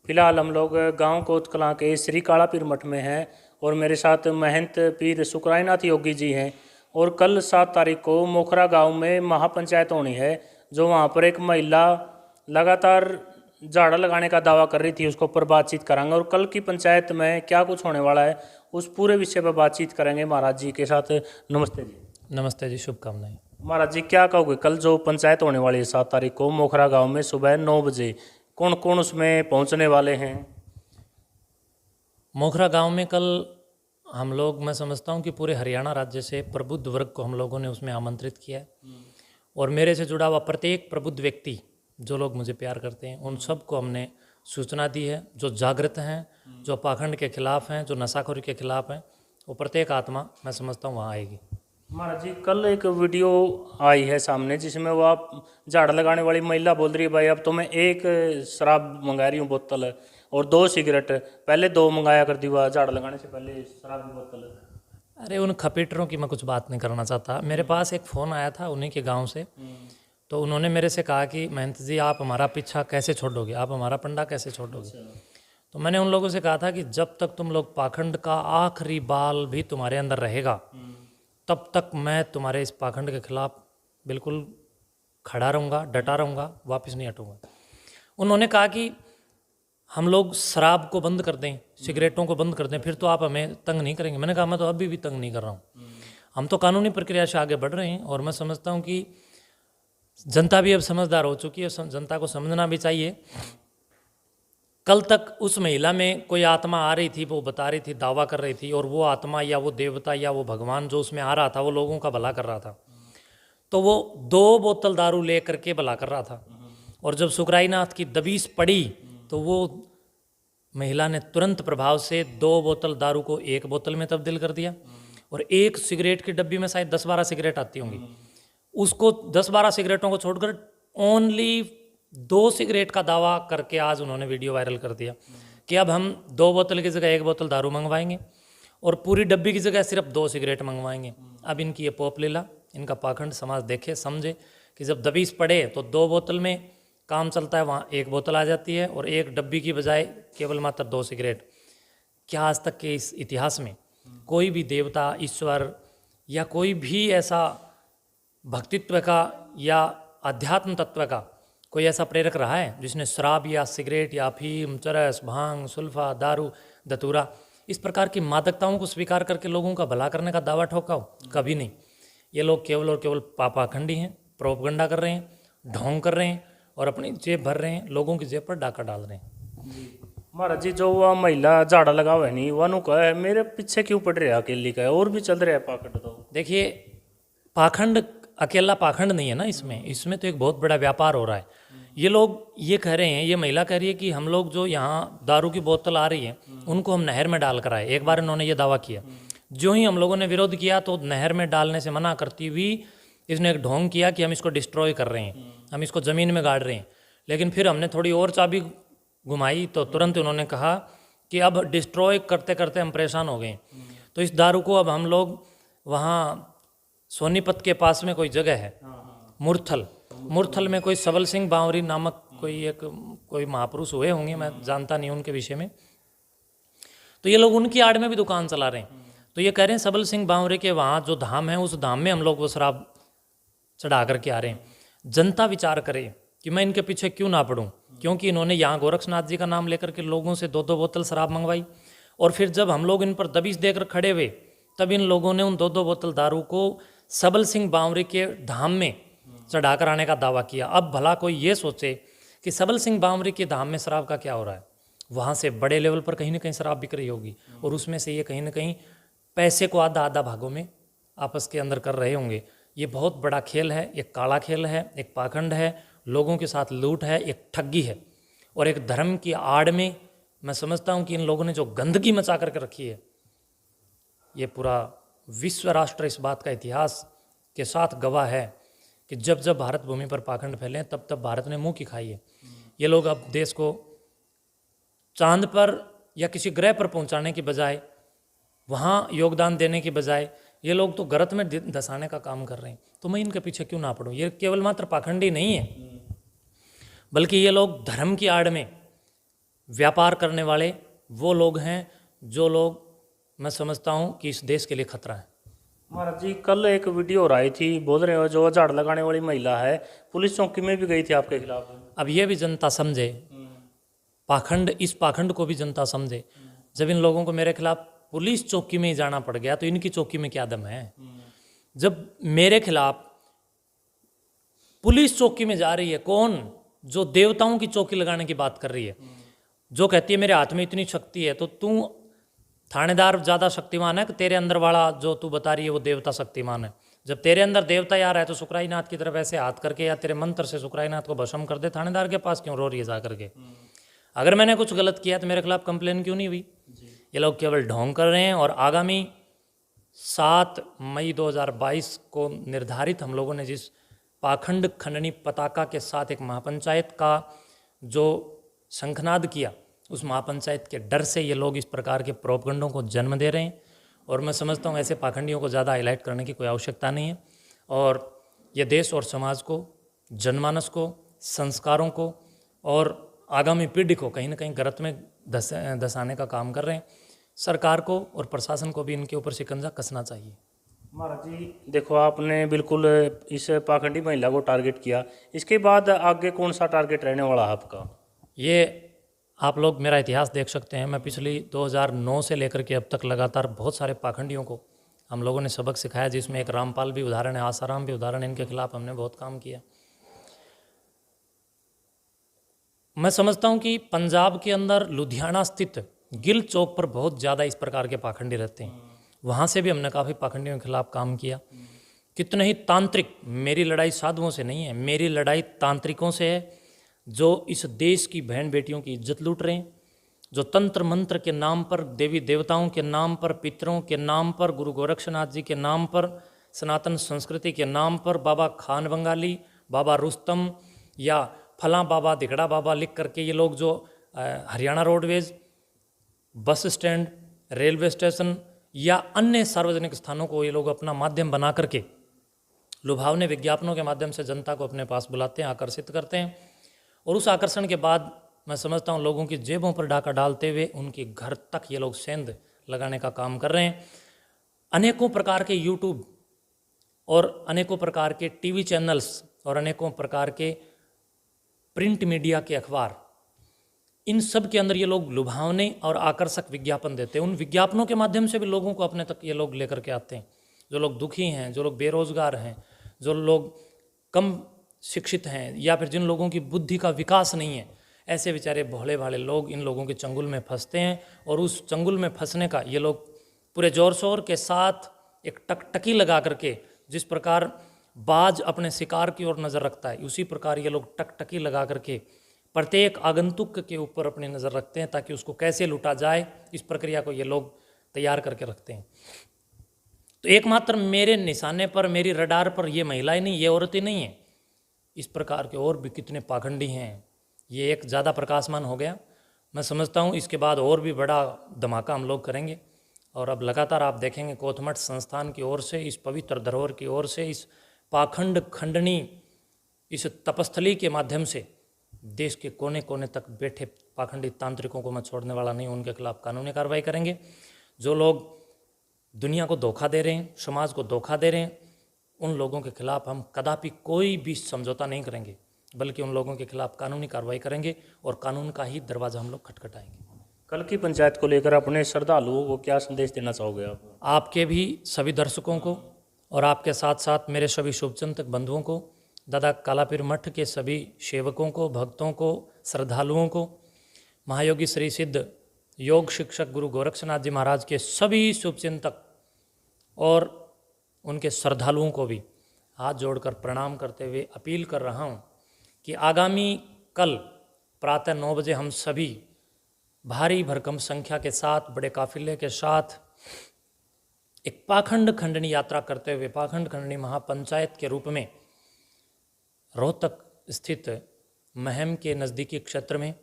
फिलहाल हम लोग गांव कोतकलां के श्री काला पीर मठ में हैं और मेरे साथ महंत पीर सुकराईनाथ योगी जी हैं। और कल 7 तारीख को मोखरा गांव में महापंचायत होनी है, जो वहां पर एक महिला लगातार झाड़ा लगाने का दावा कर रही थी, उसको ऊपर बातचीत करांगे। और कल की पंचायत में क्या कुछ होने वाला है उस पूरे विषय पर बातचीत करेंगे महाराज जी के साथ। नमस्ते जी। नमस्ते जी, शुभकामनाएं। महाराज जी क्या कहोगे, कल जो पंचायत होने वाली है 7 तारीख को मोखरा गांव में सुबह 9 बजे, कौन कौन उसमें पहुंचने वाले हैं? मोखरा गांव में कल हम लोग, मैं समझता हूं कि पूरे हरियाणा राज्य से प्रबुद्ध वर्ग को हम लोगों ने उसमें आमंत्रित किया है। और मेरे से जुड़ा हुआ प्रत्येक प्रबुद्ध व्यक्ति, जो लोग मुझे प्यार करते हैं, उन सबको हमने सूचना दी है। जो जागृत हैं, जो पाखंड के खिलाफ हैं, जो नशाखोरी के खिलाफ हैं, वो प्रत्येक आत्मा मैं समझता हूँ वहाँ आएगी। महाराज जी कल एक वीडियो आई है सामने, जिसमें वो आप झाड़ लगाने वाली महिला बोल रही है, भाई अब तो मैं एक शराब मंगा रही हूँ बोतल और 2 सिगरेट, पहले 2 मंगाया कर दी हुआ झाड़ लगाने से पहले शराब की बोतल। अरे उन खपीटरों की मैं कुछ बात नहीं करना चाहता। मेरे पास एक फ़ोन आया था उन्हीं के गांव से, तो उन्होंने मेरे से कहा कि महंत जी आप हमारा पीछा कैसे छोड़ोगे, आप हमारा पंडा कैसे छोड़ोगे। तो मैंने उन लोगों से कहा था कि जब तक तुम लोग पाखंड का आखिरी बाल भी तुम्हारे अंदर रहेगा, तब तक मैं तुम्हारे इस पाखंड के खिलाफ बिल्कुल खड़ा रहूँगा, डटा रहूँगा, वापस नहीं हटूँगा। उन्होंने कहा कि हम लोग शराब को बंद कर दें, सिगरेटों को बंद कर दें, फिर तो आप हमें तंग नहीं करेंगे। मैंने कहा मैं तो अभी भी तंग नहीं कर रहा हूँ। हम तो कानूनी प्रक्रिया से आगे बढ़ रहे हैं और मैं समझता हूँ कि जनता भी अब समझदार हो चुकी है, जनता को समझना भी चाहिए। कल तक उस महिला में कोई आत्मा आ रही थी, वो बता रही थी, दावा कर रही थी, और वो आत्मा या वो देवता या वो भगवान जो उसमें आ रहा था वो लोगों का भला कर रहा था। तो वो 2 बोतल दारू ले करके भला कर रहा था। और जब सुकराईनाथ की दबीस पड़ी तो वो महिला ने तुरंत प्रभाव से 2 बोतल दारू को 1 बोतल में तब्दील कर दिया। और एक सिगरेट की डब्बी में शायद 10-12 सिगरेट आती होंगी, उसको 10-12 सिगरेटों को छोड़कर ओनली 2 सिगरेट का दावा करके आज उन्होंने वीडियो वायरल कर दिया कि अब हम 2 बोतल की जगह 1 बोतल दारू मंगवाएंगे और पूरी डब्बी की जगह सिर्फ 2 सिगरेट मंगवाएंगे। अब इनकी ये पोप लीला, इनका पाखंड समाज देखे समझे कि जब दबीस पड़े तो 2 बोतल में काम चलता है, वहाँ 1 बोतल आ जाती है और एक डब्बी की बजाय केवल मात्र 2 सिगरेट। क्या आज तक के इस इतिहास में कोई भी देवता, ईश्वर या कोई भी ऐसा भक्तित्व का या अध्यात्म तत्व का कोई ऐसा प्रेरक रहा है जिसने शराब या सिगरेट या अफीम, चरस, भांग, सुल्फा, दारू, धतूरा, इस प्रकार की मादकताओं को स्वीकार करके लोगों का भला करने का दावा ठोका हो? कभी नहीं। ये लोग केवल और केवल पापाखंडी हैं, प्रोपगंडा कर रहे हैं, ढोंग कर रहे हैं और अपनी जेब भर रहे हैं, लोगों की जेब पर डाका डाल रहे हैं। महाराज जी जो वह महिला झाड़ा लगा हुआ है नहीं, वह का है मेरे पीछे क्यों पड़ रहा है, अकेली का है, और भी चल रहा है पाखंड। तो देखिए, पाखंड अकेला पाखंड नहीं है ना, इसमें तो एक बहुत बड़ा व्यापार हो रहा है। ये लोग ये कह रहे हैं, ये महिला कह रही है कि हम लोग जो यहाँ दारू की बोतल आ रही है उनको हम नहर में डाल कर आए। एक बार इन्होंने ये दावा किया, जो ही हम लोगों ने विरोध किया तो नहर में डालने से मना करती हुई इसने एक ढोंग किया कि हम इसको डिस्ट्रॉय कर रहे हैं, हम इसको ज़मीन में गाड़ रहे हैं। लेकिन फिर हमने थोड़ी और चाबी घुमाई तो तुरंत उन्होंने कहा कि अब डिस्ट्रॉय करते करते हम परेशान हो गए। तो इस दारू को अब हम लोग वहाँ सोनीपत के पास में कोई जगह है मुरथल में कोई सबल सिंह बावरी नामक कोई महापुरुष हुए होंगे, मैं जानता नहीं उनके विषय में। तो ये लोग उनकी आड़ में भी दुकान चला रहे हैं। तो ये कह रहे हैं सबल सिंह बावरे के वहाँ जो धाम है उस धाम में हम लोग वो शराब चढ़ा करके आ रहे हैं। जनता विचार करे कि मैं इनके पीछे क्यों ना पड़ूं, क्योंकि इन्होंने यहाँ गोरक्षनाथ जी का नाम लेकर के लोगों से 2-2 बोतल शराब मंगवाई। और फिर जब हम लोग इन पर दबीस देकर खड़े हुए तब इन लोगों ने उन 2-2 बोतल दारू को सबल सिंह बावरे के धाम में चढ़ा कर आने का दावा किया। अब भला कोई ये सोचे कि सबल सिंह बावरे के धाम में शराब का क्या हो रहा है, वहाँ से बड़े लेवल पर कहीं ना कहीं शराब बिक रही होगी और उसमें से ये कहीं ना कहीं पैसे को आधा आधा भागों में आपस के अंदर कर रहे होंगे। ये बहुत बड़ा खेल है, एक काला खेल है, एक पाखंड है, लोगों के साथ लूट है, एक ठगी है और एक धर्म की आड़ में मैं समझता हूँ कि इन लोगों ने जो गंदगी मचा करके रखी है, ये पूरा विश्व राष्ट्र इस बात का इतिहास के साथ गवाह है कि जब जब भारत भूमि पर पाखंड फैले तब तब भारत ने मुंह की खाई है। ये लोग अब देश को चांद पर या किसी ग्रह पर पहुंचाने की बजाय, वहाँ योगदान देने की बजाय ये लोग तो गलत में धंसाने का काम कर रहे हैं। तो मैं इनके पीछे क्यों ना पड़ूं? ये केवल मात्र पाखंडी नहीं है, बल्कि ये लोग धर्म की आड़ में व्यापार करने वाले वो लोग हैं जो लोग मैं समझता हूँ कि इस देश के लिए खतरा है। महाराज जी, कल एक वीडियो हो आई थी, बोल रहे हो जो झाड़ लगाने वाली महिला है पुलिस चौकी में भी गई थी आपके खिलाफ। अब ये भी जनता समझे, इस पाखंड को भी जनता समझे। जब इन लोगों को मेरे खिलाफ पुलिस चौकी में ही जाना पड़ गया तो इनकी चौकी में क्या दम है? जब मेरे खिलाफ पुलिस चौकी में जा रही है, कौन? जो देवताओं की चौकी लगाने की बात कर रही है, जो कहती है मेरे हाथ में इतनी शक्ति है, तो तू थानेदार ज़्यादा शक्तिमान है कि तेरे अंदर वाला जो तू बता रही है वो देवता शक्तिमान है? जब तेरे अंदर देवता आ रहा है तो सुकराईनाथ की तरफ ऐसे हाथ करके या तेरे मंत्र से सुकराईनाथ को भस्म कर दे। थानेदार के पास क्यों रो रही है जा करके? अगर मैंने कुछ गलत किया तो मेरे खिलाफ कंप्लेन क्यों नहीं हुई? ये लोग केवल ढोंग कर रहे हैं। और आगामी 7 मई 2022 को निर्धारित हम लोगों ने जिस पाखंड खंडनी पताका के साथ एक महापंचायत का जो शंखनाद किया, उस महापंचायत के डर से ये लोग इस प्रकार के प्रोपगंडों को जन्म दे रहे हैं। और मैं समझता हूँ ऐसे पाखंडियों को ज़्यादा हाईलाइट करने की कोई आवश्यकता नहीं है। और ये देश और समाज को, जनमानस को, संस्कारों को और आगामी पीढ़ी को कहीं ना कहीं गलत में धसाने का काम कर रहे हैं। सरकार को और प्रशासन को भी इनके ऊपर शिकंजा कसना चाहिए। महाराज जी, देखो आपने बिल्कुल इस पाखंडी महिला को टारगेट किया, इसके बाद आगे कौन सा टारगेट रहने वाला है आपका? ये आप लोग मेरा इतिहास देख सकते हैं। मैं पिछली 2009 से लेकर के अब तक लगातार बहुत सारे पाखंडियों को हम लोगों ने सबक सिखाया, जिसमें एक रामपाल भी उदाहरण है, आसाराम भी उदाहरण है। इनके खिलाफ हमने बहुत काम किया। मैं समझता हूँ कि पंजाब के अंदर लुधियाना स्थित गिल चौक पर बहुत ज़्यादा इस प्रकार के पाखंडी रहते हैं। वहाँ से भी हमने काफ़ी पाखंडियों के खिलाफ काम किया। कितने ही तांत्रिक, मेरी लड़ाई साधुओं से नहीं है, मेरी लड़ाई तांत्रिकों से है, जो इस देश की बहन बेटियों की इज्जत लूट रहे हैं, जो तंत्र मंत्र के नाम पर, देवी देवताओं के नाम पर, पितरों के नाम पर, गुरु गोरक्षनाथ जी के नाम पर, सनातन संस्कृति के नाम पर बाबा खान बंगाली, बाबा रुस्तम या फलां बाबा दिगड़ा बाबा लिख करके ये लोग जो Haryana roadways, bus stand, railway station या अन्य सार्वजनिक स्थानों को ये लोग अपना माध्यम बना करके लुभावने विज्ञापनों के माध्यम से जनता को अपने पास बुलाते हैं, आकर्षित करते हैं। और उस आकर्षण के बाद मैं समझता हूँ लोगों की जेबों पर डाका डालते हुए उनके घर तक ये लोग सेंध लगाने का काम कर रहे हैं। अनेकों प्रकार के यूट्यूब और अनेकों प्रकार के टीवी चैनल्स और अनेकों प्रकार के प्रिंट मीडिया के अखबार, इन सब के अंदर ये लोग लुभावने और आकर्षक विज्ञापन देते हैं। उन विज्ञापनों के माध्यम से भी लोगों को अपने तक ये लोग लेकर के आते हैं। जो लोग दुखी हैं, जो लोग बेरोजगार हैं, जो लोग कम शिक्षित हैं या फिर जिन लोगों की बुद्धि का विकास नहीं है, ऐसे बेचारे भोले भाले लोग इन लोगों के चंगुल में फंसते हैं। और उस चंगुल में फंसने का ये लोग पूरे जोर शोर के साथ एक टकटकी लगा करके, जिस प्रकार बाज अपने शिकार की ओर नज़र रखता है, उसी प्रकार ये लोग टकटकी लगा करके प्रत्येक आगंतुक के ऊपर अपनी नज़र रखते हैं ताकि उसको कैसे लूटा जाए, इस प्रक्रिया को ये लोग तैयार करके रखते हैं। तो एकमात्र मेरे निशाने पर, मेरी रडार पर ये महिलाएं नहीं, ये औरतें नहीं हैं, इस प्रकार के और भी कितने पाखंडी हैं। ये एक ज़्यादा प्रकाशमान हो गया। मैं समझता हूँ इसके बाद और भी बड़ा धमाका हम लोग करेंगे। और अब लगातार आप देखेंगे कोथमठ संस्थान की ओर से, इस पवित्र धरोहर की ओर से, इस पाखंड खंडनी, इस तपस्थली के माध्यम से देश के कोने कोने तक बैठे पाखंडी तांत्रिकों को मैं छोड़ने वाला नहीं हूँ। उनके खिलाफ कानूनी कार्रवाई करेंगे। जो लोग दुनिया को धोखा दे रहे हैं, समाज को धोखा दे रहे हैं, उन लोगों के खिलाफ हम कदापि कोई भी समझौता नहीं करेंगे, बल्कि उन लोगों के खिलाफ कानूनी कार्रवाई करेंगे और कानून का ही दरवाज़ा हम लोग खटखटाएंगे। कल की पंचायत को लेकर अपने श्रद्धालुओं को क्या संदेश देना चाहोगे आप? आपके भी सभी दर्शकों को और आपके साथ साथ मेरे सभी शुभचिंतक बंधुओं को, दादा कालापीर मठ के सभी सेवकों को, भक्तों को, श्रद्धालुओं को, महायोगी श्री सिद्ध योग शिक्षक गुरु गोरक्षनाथ जी महाराज के सभी शुभचिंतक और उनके श्रद्धालुओं को भी हाथ जोड़कर प्रणाम करते हुए अपील कर रहा हूँ कि आगामी कल प्रातः 9 बजे हम सभी भारी भरकम संख्या के साथ, बड़े काफिले के साथ एक पाखंड खंडनी यात्रा करते हुए पाखंड खंडनी महापंचायत के रूप में रोहतक स्थित महम के नज़दीकी क्षेत्र में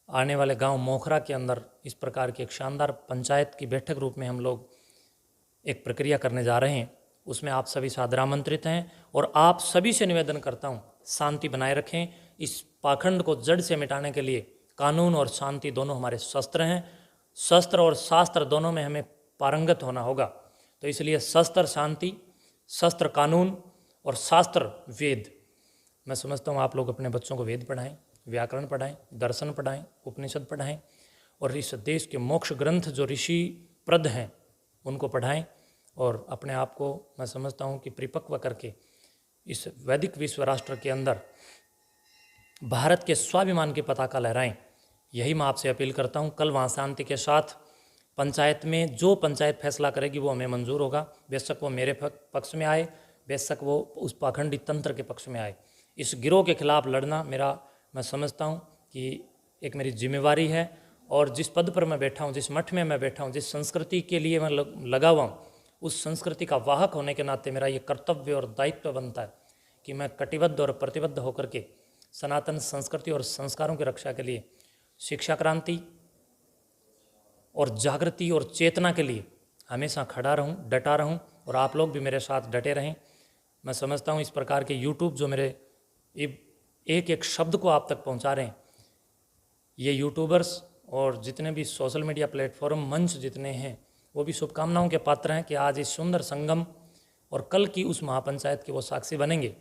आने वाले गांव मोखरा के अंदर इस प्रकार की एक शानदार पंचायत की बैठक रूप में हम लोग एक प्रक्रिया करने जा रहे हैं। उसमें आप सभी सादर आमंत्रित हैं और आप सभी से निवेदन करता हूं शांति बनाए रखें। इस पाखंड को जड़ से मिटाने के लिए कानून और शांति दोनों हमारे शस्त्र हैं। शस्त्र और शास्त्र दोनों में हमें पारंगत होना होगा। तो इसलिए शस्त्र शांति, शस्त्र कानून और शास्त्र वेद। मैं समझता हूँ आप लोग अपने बच्चों को वेद पढ़ाएं, व्याकरण पढ़ाएं, दर्शन पढ़ाएं, उपनिषद पढ़ाएं और इस देश के मोक्ष ग्रंथ जो ऋषि प्रद हैं उनको पढ़ाएं और अपने आप को मैं समझता हूँ कि परिपक्व करके इस वैदिक विश्व राष्ट्र के अंदर भारत के स्वाभिमान की पताका लहराएं। यही मैं आपसे अपील करता हूँ। कल वहाँ शांति के साथ पंचायत में जो पंचायत फैसला करेगी वो हमें मंजूर होगा, बेशक वो मेरे पक्ष में आए, बेशक वो उस पाखंडी तंत्र के पक्ष में आए। इस गिरोह के खिलाफ लड़ना मेरा, मैं समझता हूँ कि एक मेरी जिम्मेवारी है और जिस पद पर मैं बैठा हूँ, जिस मठ में मैं बैठा हूँ, जिस संस्कृति के लिए मैं लगा हुआ हूँ, उस संस्कृति का वाहक होने के नाते मेरा ये कर्तव्य और दायित्व बनता है कि मैं कटिबद्ध और प्रतिबद्ध होकर के सनातन संस्कृति और संस्कारों की रक्षा के लिए, शिक्षा क्रांति और जागृति और चेतना के लिए हमेशा खड़ा रहूं, डटा रहूं और आप लोग भी मेरे साथ डटे रहें। मैं समझता हूं इस प्रकार के यूट्यूब जो मेरे एक एक शब्द को आप तक पहुंचा रहे हैं, ये यूट्यूबर्स और जितने भी सोशल मीडिया प्लेटफॉर्म मंच जितने हैं वो भी शुभकामनाओं के पात्र हैं कि आज इस सुंदर संगम और कल की उस महापंचायत के वो साक्षी बनेंगे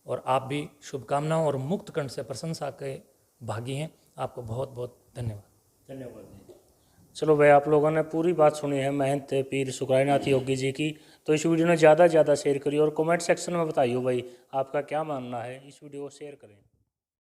और आप भी शुभकामनाओं और मुक्त कंठ से प्रशंसा के भागी हैं। आपको बहुत बहुत धन्यवाद। धन्यवाद। चलो भाई, आप लोगों ने पूरी बात सुनी है महंत पीर सुकराईनाथ योगी जी की। तो इस वीडियो ने ज़्यादा से ज़्यादा शेयर करिए और कमेंट सेक्शन में बताइए भाई आपका क्या मानना है। इस वीडियो को शेयर करें।